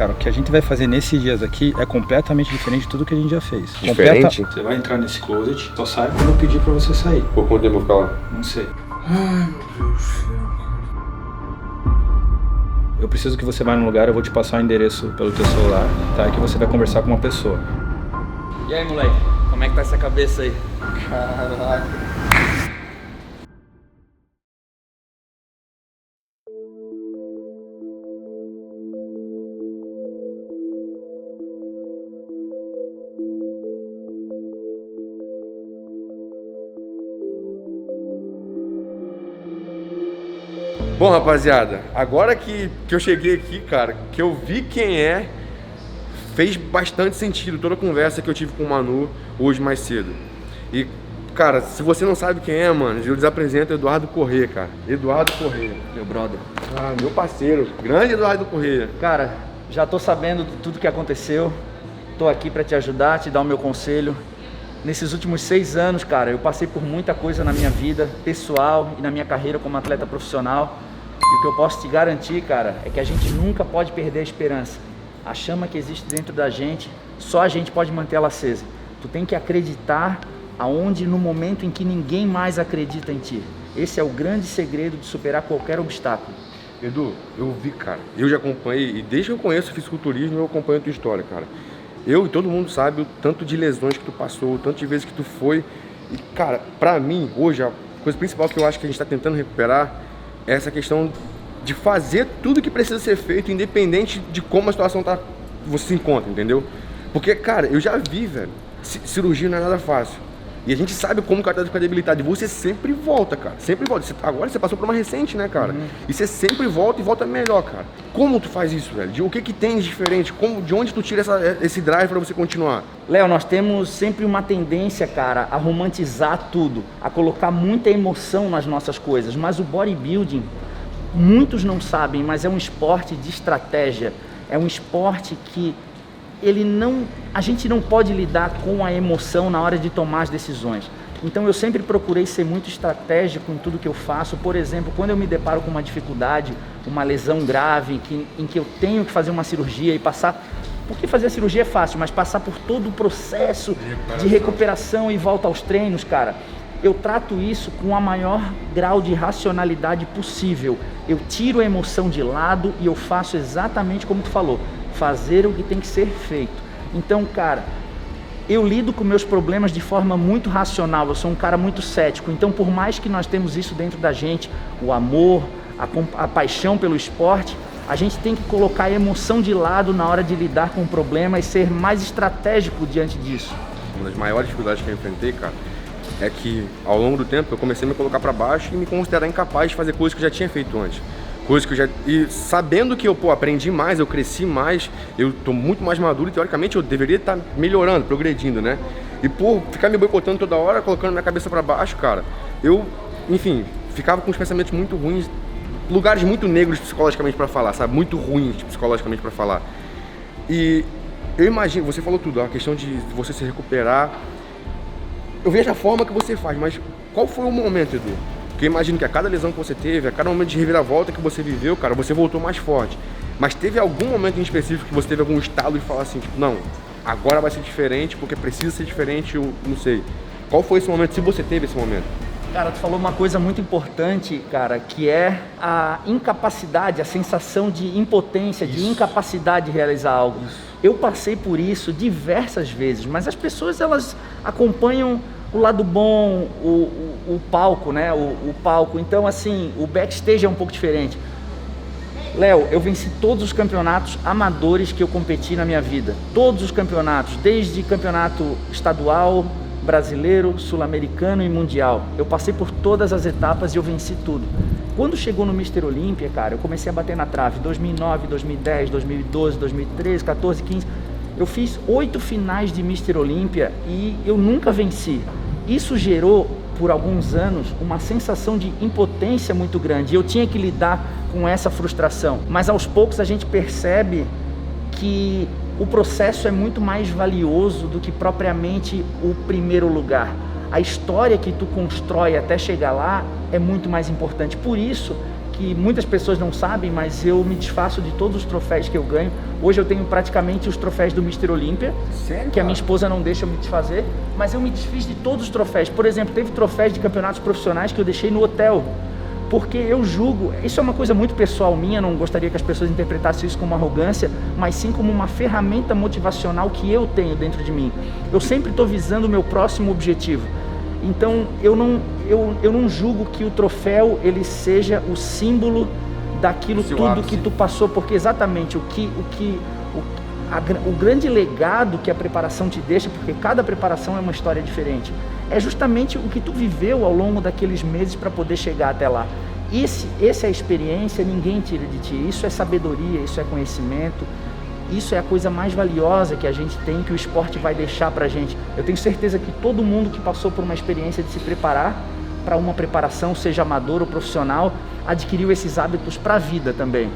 cara, o que a gente vai fazer nesses dias aqui é completamente diferente de tudo que a gente já fez. Diferente? Você vai entrar nesse closet, só sai quando eu pedir pra você sair. Por quanto tempo eu vou ficar lá? Não sei. Ai, meu Deus do céu, cara. Eu preciso que você vá num lugar, eu vou te passar o endereço pelo teu celular, tá? Que você vai conversar com uma pessoa. E aí, moleque? Como é que tá essa cabeça aí? Caraca. Bom, rapaziada, agora que eu cheguei aqui, cara, que eu vi quem é, fez bastante sentido toda a conversa que eu tive com o Manu hoje mais cedo. E, cara, se você não sabe quem é, mano, eu lhes apresento Eduardo Corrêa, cara. Eduardo Corrêa. Meu brother. Ah, meu parceiro, grande Eduardo Corrêa. Cara, já tô sabendo de tudo que aconteceu. Tô aqui pra te ajudar, te dar o meu conselho. Nesses últimos 6 anos, cara, eu passei por muita coisa na minha vida pessoal e na minha carreira como atleta profissional. E o que eu posso te garantir, cara, é que a gente nunca pode perder a esperança. A chama que existe dentro da gente, só a gente pode manter ela acesa. Tu tem que acreditar aonde no momento em que ninguém mais acredita em ti. Esse é o grande segredo de superar qualquer obstáculo. Edu, eu vi, cara, eu já acompanhei, e desde que eu conheço o fisiculturismo, eu acompanho a tua história, cara. Eu e todo mundo sabe o tanto de lesões que tu passou, o tanto de vezes que tu foi. E, cara, pra mim, hoje, a coisa principal que eu acho que a gente tá tentando recuperar é essa questão de fazer tudo que precisa ser feito, independente de como a situação você se encontra, entendeu? Porque, cara, eu já vi, velho, cirurgia não é nada fácil. E a gente sabe como o cara tá com a debilidade. Você sempre volta, cara. Sempre volta. Agora você passou por uma recente, né, cara? E você sempre volta e volta melhor, cara. Como tu faz isso, velho? O que tem de diferente? De onde tu tira esse drive pra você continuar? Léo, nós temos sempre uma tendência, cara, a romantizar tudo, a colocar muita emoção nas nossas coisas. Mas o bodybuilding, muitos não sabem, mas é um esporte de estratégia. É um esporte que a gente não pode lidar com a emoção na hora de tomar as decisões. Então eu sempre procurei ser muito estratégico em tudo que eu faço. Por exemplo, quando eu me deparo com uma dificuldade, uma lesão grave, em que eu tenho que fazer uma cirurgia e passar... Porque fazer a cirurgia é fácil, mas passar por todo o processo de recuperação e volta aos treinos, cara, eu trato isso com a maior grau de racionalidade possível. Eu tiro a emoção de lado e eu faço exatamente como tu falou. Fazer o que tem que ser feito. Então, cara, eu lido com meus problemas de forma muito racional, eu sou um cara muito cético. Então, por mais que nós temos isso dentro da gente, o amor, a paixão pelo esporte, a gente tem que colocar a emoção de lado na hora de lidar com o problema e ser mais estratégico diante disso. Uma das maiores dificuldades que eu enfrentei, cara, é que ao longo do tempo eu comecei a me colocar pra baixo e me considerar incapaz de fazer coisas que eu já tinha feito antes. Coisas que eu já... E sabendo que eu, aprendi mais, eu cresci mais, eu tô muito mais maduro e teoricamente eu deveria estar melhorando, progredindo, né? E por ficar me boicotando toda hora, colocando minha cabeça pra baixo, cara, eu, enfim, ficava com uns pensamentos muito ruins, lugares muito negros psicologicamente pra falar, sabe? Muito ruins psicologicamente pra falar. E eu imagino, você falou tudo, a questão de você se recuperar. Eu vejo a forma que você faz, mas qual foi o momento, Edu? Porque eu imagino que a cada lesão que você teve, a cada momento de reviravolta que você viveu, cara, você voltou mais forte. Mas teve algum momento em específico que você teve algum estalo de falar assim, tipo, não, agora vai ser diferente, porque precisa ser diferente, eu não sei. Qual foi esse momento, se você teve esse momento? Cara, tu falou uma coisa muito importante, cara, que é a incapacidade, a sensação de impotência, de incapacidade de realizar algo. Eu passei por isso diversas vezes, mas as pessoas, elas acompanham o lado bom, o palco, né? O palco. Então, assim, o backstage é um pouco diferente. Léo, eu venci todos os campeonatos amadores que eu competi na minha vida. Todos os campeonatos, desde campeonato estadual, brasileiro, sul-americano e mundial. Eu passei por todas as etapas e eu venci tudo. Quando chegou no Mr. Olímpia, cara, eu comecei a bater na trave. 2009, 2010, 2012, 2013, 14, 15... Eu fiz 8 finais de Mr. Olímpia e eu nunca venci. Isso gerou, por alguns anos, uma sensação de impotência muito grande. Eu tinha que lidar com essa frustração. Mas aos poucos a gente percebe que o processo é muito mais valioso do que propriamente o primeiro lugar. A história que tu constrói até chegar lá é muito mais importante. Por isso que muitas pessoas não sabem, mas eu me desfaço de todos os troféus que eu ganho. Hoje eu tenho praticamente os troféus do Mr. Olímpia, Sério, que a minha cara? esposa não deixa eu me desfazer, mas eu me desfiz de todos os troféus. Por exemplo, teve troféus de campeonatos profissionais que eu deixei no hotel, porque eu julgo, isso é uma coisa muito pessoal minha, não gostaria que as pessoas interpretassem isso como arrogância, mas sim como uma ferramenta motivacional que eu tenho dentro de mim. Eu sempre estou visando o meu próximo objetivo. Então eu não julgo que o troféu ele seja o símbolo daquilo tudo que tu passou, porque exatamente o grande legado que a preparação te deixa, porque cada preparação é uma história diferente, é justamente o que tu viveu ao longo daqueles meses para poder chegar até lá. Essa é a experiência, ninguém tira de ti. Isso é sabedoria, isso é conhecimento. Isso é a coisa mais valiosa que a gente tem, que o esporte vai deixar pra gente. Eu tenho certeza que todo mundo que passou por uma experiência de se preparar para uma preparação, seja amador ou profissional, adquiriu esses hábitos para a vida também.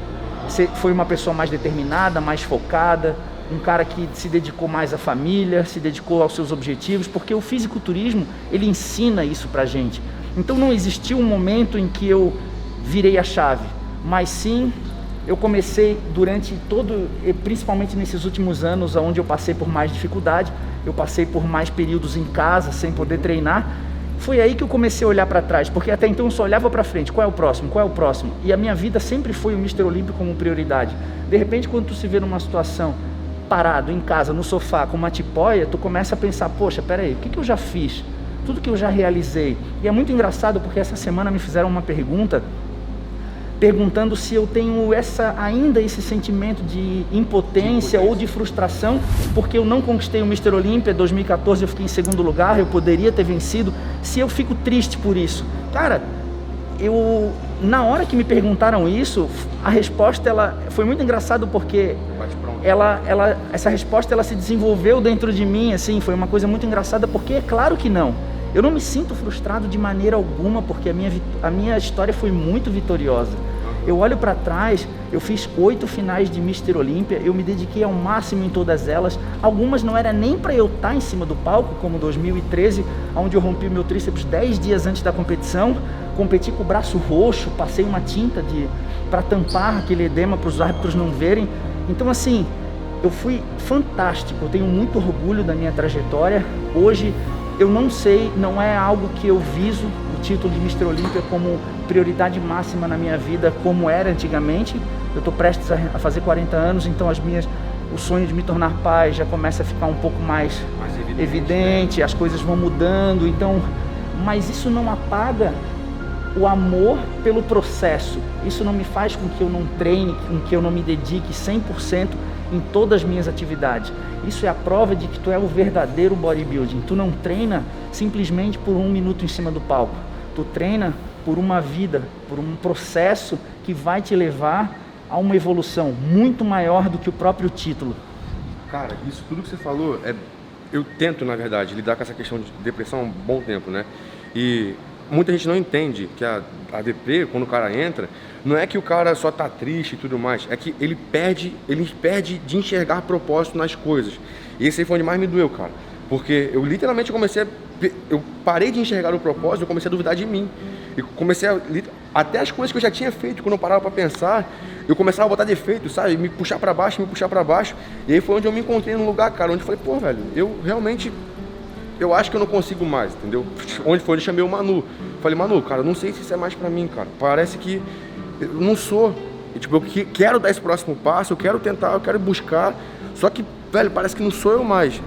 Você foi uma pessoa mais determinada, mais focada, um cara que se dedicou mais à família, se dedicou aos seus objetivos, porque o fisiculturismo, ele ensina isso pra gente. Então não existiu um momento em que eu virei a chave, mas sim... Eu comecei principalmente nesses últimos anos, onde eu passei por mais dificuldade, eu passei por mais períodos em casa, sem poder treinar. Foi aí que eu comecei a olhar para trás, porque até então eu só olhava para frente, qual é o próximo, qual é o próximo? E a minha vida sempre foi o Mr. Olímpio como prioridade. De repente, quando tu se vê numa situação parado, em casa, no sofá, com uma tipóia, tu começa a pensar, poxa, peraí, o que eu já fiz? Tudo que eu já realizei. E é muito engraçado, porque essa semana me fizeram uma pergunta, perguntando se eu tenho ainda esse sentimento de impotência ou de frustração, porque eu não conquistei o Mr. Olímpia. 2014 eu fiquei em segundo lugar, eu poderia ter vencido, se eu fico triste por isso. Cara, na hora que me perguntaram isso, a resposta foi muito engraçado, porque essa resposta ela se desenvolveu dentro de mim, assim, foi uma coisa muito engraçada, porque é claro que não. Eu não me sinto frustrado de maneira alguma, porque a minha história foi muito vitoriosa. Eu olho para trás, eu fiz 8 finais de Mr. Olímpia, eu me dediquei ao máximo em todas elas. Algumas não era nem para eu estar em cima do palco, como 2013, onde eu rompi meu tríceps 10 dias antes da competição. Competi com o braço roxo, passei uma tinta para tampar aquele edema, para os árbitros não verem. Então, assim, eu fui fantástico, eu tenho muito orgulho da minha trajetória. Hoje, eu não sei, não é algo que eu viso o título de Mr. Olímpia como prioridade máxima na minha vida, como era antigamente. Eu estou prestes a fazer 40 anos, então o sonho de me tornar pai já começa a ficar um pouco mais evidente, né? As coisas vão mudando, então, mas isso não apaga o amor pelo processo. Isso não me faz com que eu não treine, com que eu não me dedique 100% em todas as minhas atividades. Isso é a prova de que tu é o verdadeiro bodybuilding. Tu não treina simplesmente por 1 minuto em cima do palco. Tu treina por uma vida, por um processo que vai te levar a uma evolução muito maior do que o próprio título. Cara, isso tudo que você falou, eu tento, na verdade, lidar com essa questão de depressão há um bom tempo, né? E muita gente não entende que a DP, quando o cara entra, não é que o cara só tá triste e tudo mais, é que ele perde de enxergar propósito nas coisas. E esse aí foi onde mais me doeu, cara. Porque eu literalmente eu parei de enxergar o propósito, eu comecei a duvidar de mim. E comecei até as coisas que eu já tinha feito, quando eu parava pra pensar, eu começava a botar defeito, sabe? Me puxar pra baixo. E aí foi onde eu me encontrei num lugar, cara, onde eu falei, pô, velho, eu acho que eu não consigo mais, entendeu? Onde foi, eu chamei o Manu. Falei, Manu, cara, eu não sei se isso é mais pra mim, cara. Parece que eu não sou. E, tipo, eu quero dar esse próximo passo, eu quero tentar, eu quero buscar. Só que, velho, parece que não sou eu mais.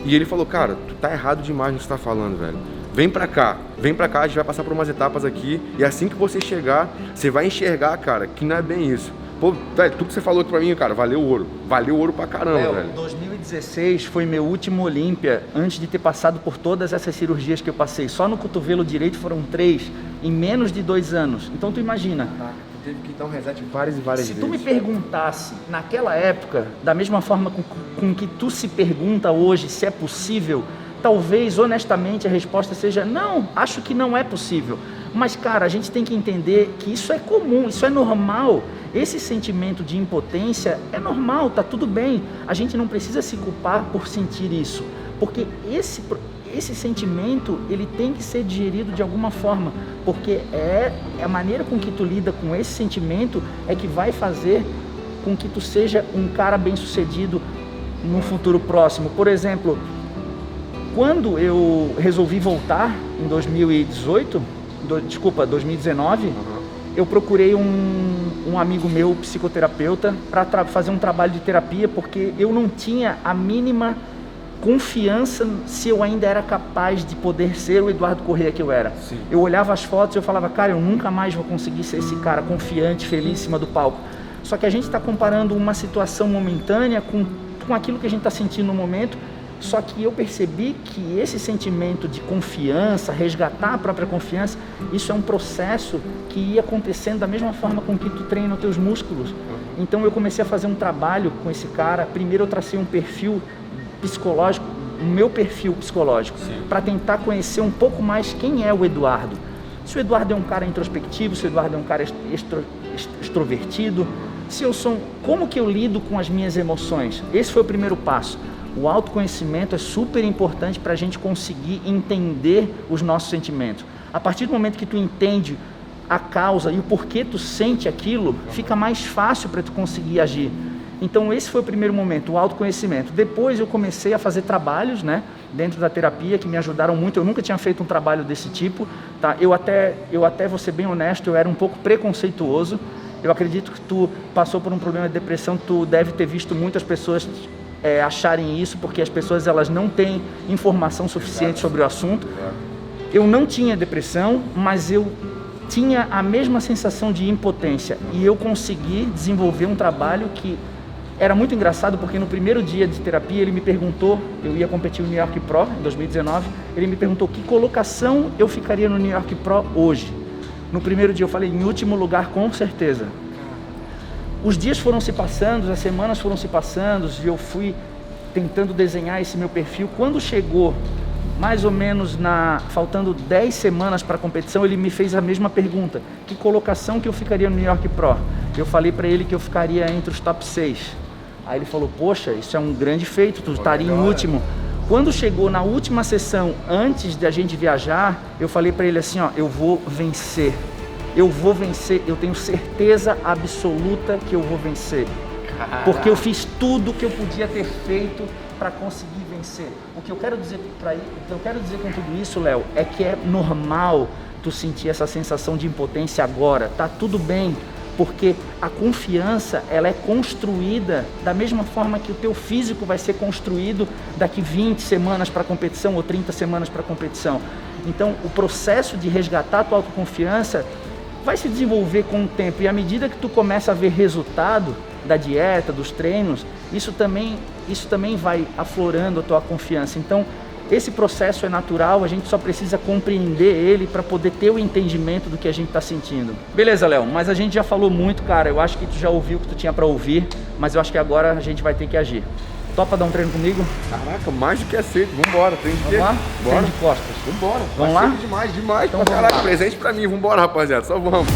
E ele falou, cara, tu tá errado demais no que você tá falando, velho. Vem pra cá, a gente vai passar por umas etapas aqui. E assim que você chegar, você vai enxergar, cara, que não é bem isso. Pô, velho, tudo que você falou aqui pra mim, cara, valeu ouro pra caramba, velho. 2016 foi meu último Olímpia, antes de ter passado por todas essas cirurgias que eu passei. Só no cotovelo direito foram 3, em menos de 2 anos. Então tu imagina. Tá, tu teve que dar um reset várias e várias vezes. Se tu me perguntasse, naquela época, da mesma forma com que tu se pergunta hoje se é possível, talvez, honestamente, a resposta seja não, acho que não é possível. Mas, cara, a gente tem que entender que isso é comum, isso é normal. Esse sentimento de impotência é normal, tá tudo bem. A gente não precisa se culpar por sentir isso, porque esse sentimento, ele tem que ser digerido de alguma forma, porque é a maneira com que tu lida com esse sentimento é que vai fazer com que tu seja um cara bem-sucedido no futuro próximo. Por exemplo, quando eu resolvi voltar em 2019, eu procurei um amigo meu, psicoterapeuta, para fazer um trabalho de terapia, porque eu não tinha a mínima confiança se eu ainda era capaz de poder ser o Eduardo Corrêa que eu era. Sim. Eu olhava as fotos e eu falava, cara, eu nunca mais vou conseguir ser esse cara confiante, feliz em cima do palco. Só que a gente está comparando uma situação momentânea com aquilo que a gente está sentindo no momento. Só que eu percebi que esse sentimento de confiança, resgatar a própria confiança, isso é um processo que ia acontecendo da mesma forma com que tu treina os teus músculos. Então eu comecei a fazer um trabalho com esse cara. Primeiro eu tracei um perfil psicológico, o meu perfil psicológico, para tentar conhecer um pouco mais quem é o Eduardo. Se o Eduardo é um cara introspectivo, se o Eduardo é um cara extrovertido, se eu sou, como que eu lido com as minhas emoções? Esse foi o primeiro passo. O autoconhecimento é super importante para a gente conseguir entender os nossos sentimentos. A partir do momento que tu entende a causa e o porquê tu sente aquilo, fica mais fácil para tu conseguir agir. Então esse foi o primeiro momento, o autoconhecimento. Depois eu comecei a fazer trabalhos, né, dentro da terapia que me ajudaram muito. Eu nunca tinha feito um trabalho desse tipo, tá? Eu até vou ser bem honesto, eu era um pouco preconceituoso. Eu acredito que tu passou por um problema de depressão, tu deve ter visto muitas pessoas acharem isso, porque as pessoas elas não têm informação suficiente sobre o assunto. Eu não tinha depressão, mas eu tinha a mesma sensação de impotência, e eu consegui desenvolver um trabalho que era muito engraçado, porque no primeiro dia de terapia ele me perguntou, eu ia competir no New York Pro em 2019, ele me perguntou que colocação eu ficaria no New York Pro hoje. No primeiro dia eu falei, em último lugar, com certeza. Os dias foram se passando, as semanas foram se passando, e eu fui tentando desenhar esse meu perfil. Quando chegou mais ou menos faltando 10 semanas para a competição, ele me fez a mesma pergunta: que colocação que eu ficaria no New York Pro? Eu falei para ele que eu ficaria entre os top 6. Aí ele falou, poxa, isso é um grande feito, tu estaria em último. Quando chegou na última sessão, antes de a gente viajar, eu falei para ele assim, ó, eu vou vencer. Eu vou vencer, eu tenho certeza absoluta que eu vou vencer. Caraca. Porque eu fiz tudo que eu podia ter feito para conseguir vencer. O que eu quero dizer com tudo isso, Léo, é que é normal tu sentir essa sensação de impotência agora. Tá tudo bem, porque a confiança, ela é construída da mesma forma que o teu físico vai ser construído daqui 20 semanas para a competição ou 30 semanas para a competição. Então, o processo de resgatar a tua autoconfiança vai se desenvolver com o tempo, e à medida que tu começa a ver resultado da dieta, dos treinos, isso também vai aflorando a tua confiança. Então, esse processo é natural, a gente só precisa compreender ele para poder ter o entendimento do que a gente está sentindo. Beleza, Léo, mas a gente já falou muito, cara, eu acho que tu já ouviu o que tu tinha para ouvir, mas eu acho que agora a gente vai ter que agir. Topa dar um treino comigo? Caraca, mais do que aceito. Vambora, treino de quê? Vamos lá? Bora. Treino de costas. Vambora. Vamos lá? Demais. Então, Caraca, vamos lá. presente pra mim. Vambora, rapaziada. Só vamos.